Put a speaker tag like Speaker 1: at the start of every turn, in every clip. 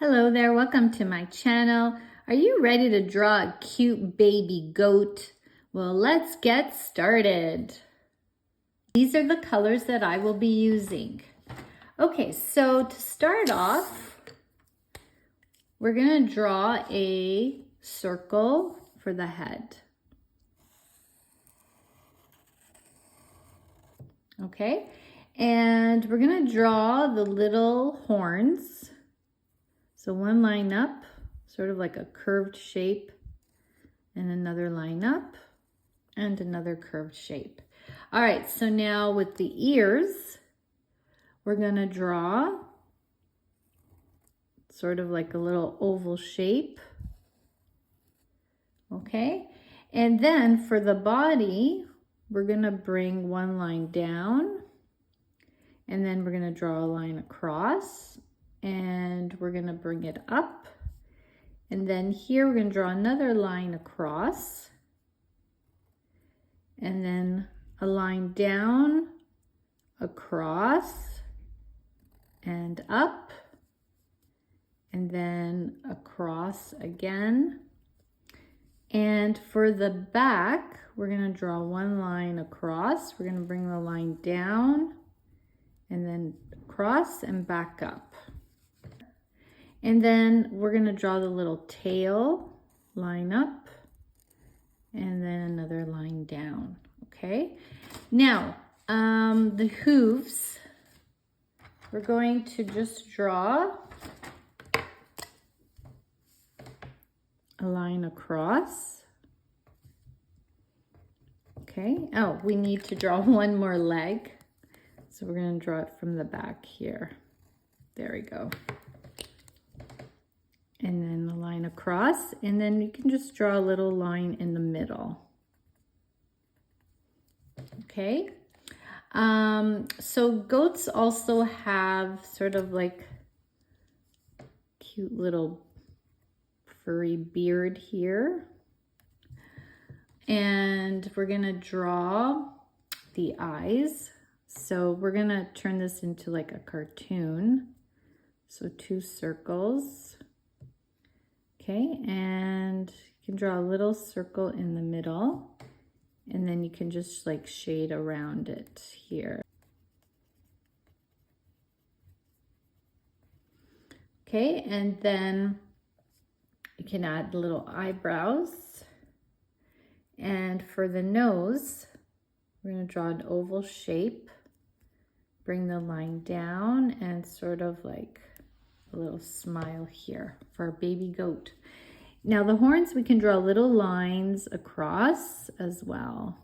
Speaker 1: Hello there, welcome to my channel. Are you ready to draw a cute baby goat? Well, let's get started. These are the colors that I will be using. Okay, so to start off, we're gonna draw a circle for the head. Okay, and we're gonna draw the little horns. So one line up, sort of like a curved shape, and another line up, and another curved shape. All right, so now with the ears, we're gonna draw sort of like a little oval shape, okay? And then for the body, we're gonna bring one line down, and then we're gonna draw a line across, and we're gonna bring it up. And then here we're gonna draw another line across, and then a line down, across, and up, and then across again. And for the back, we're gonna draw one line across. We're gonna bring the line down, and then across and back up. And then we're gonna draw the little tail, line up, and then another line down, okay? Now, the hooves, we're going to just draw a line across, okay? Oh, we need to draw one more leg. So we're gonna draw it from the back here. There we go. And then a line across, and then you can just draw a little line in the middle. Okay, so goats also have sort of like cute little furry beard here. And we're gonna draw the eyes. So we're gonna turn this into like a cartoon. So 2 circles. Okay, and you can draw a little circle in the middle, and then you can just like shade around it here. Okay, and then you can add little eyebrows. And for the nose, we're going to draw an oval shape, bring the line down, and sort of like a little smile here for our baby goat. Now the horns, we can draw little lines across as well.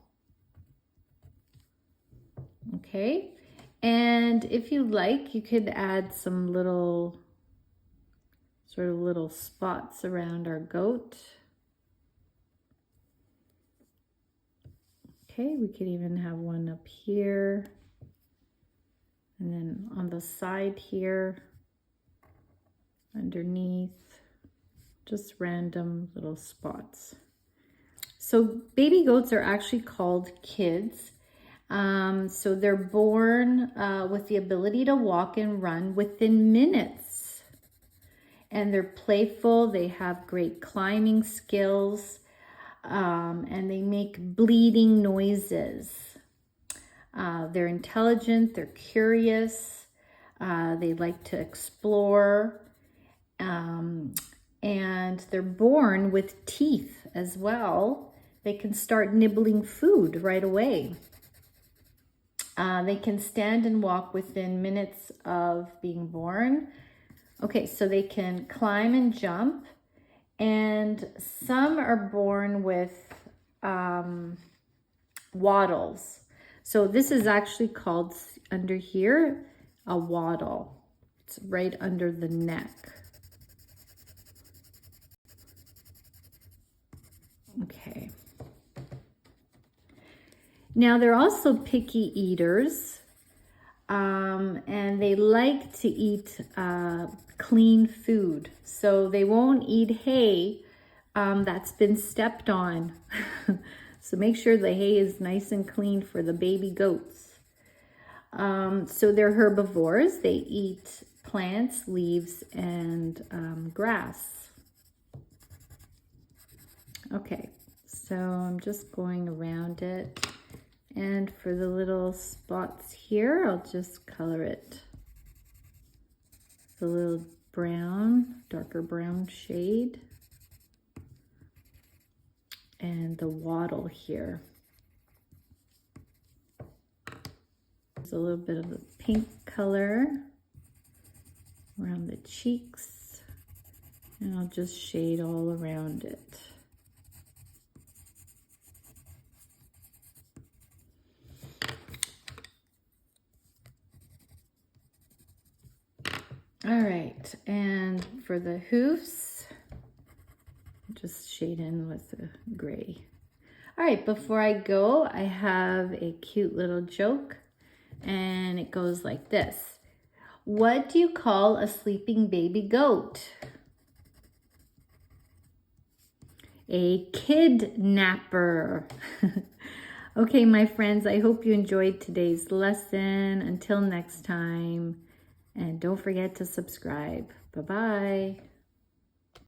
Speaker 1: Okay, and if you like, you could add some little sort of little spots around our goat. Okay, we could even have one up here, and then on the side here, underneath, just random little spots. So baby goats are actually called kids. So they're born with the ability to walk and run within minutes. And they're playful, they have great climbing skills, and they make bleating noises. They're intelligent, they're curious, they like to explore, and they're born with teeth as well. They can start nibbling food right away. They can stand and walk within minutes of being born. Okay, so they can climb and jump, and some are born with waddles. So this is actually called, under here, a waddle. It's right under the neck. Okay. Now they're also picky eaters, and they like to eat clean food. So they won't eat hay that's been stepped on. So make sure the hay is nice and clean for the baby goats. So they're herbivores. They eat plants, leaves, and grass. Okay, so I'm just going around it. And for the little spots here, I'll just color it the little brown, darker brown shade. And the wattle here. There's a little bit of a pink color around the cheeks. And I'll just shade all around it. All right, and for the hoofs, just shade in with the gray. All right, before I go, I have a cute little joke, and it goes like this. What do you call a sleeping baby goat? A kidnapper. Okay, my friends, I hope you enjoyed today's lesson. Until next time. And don't forget to subscribe. Bye-bye.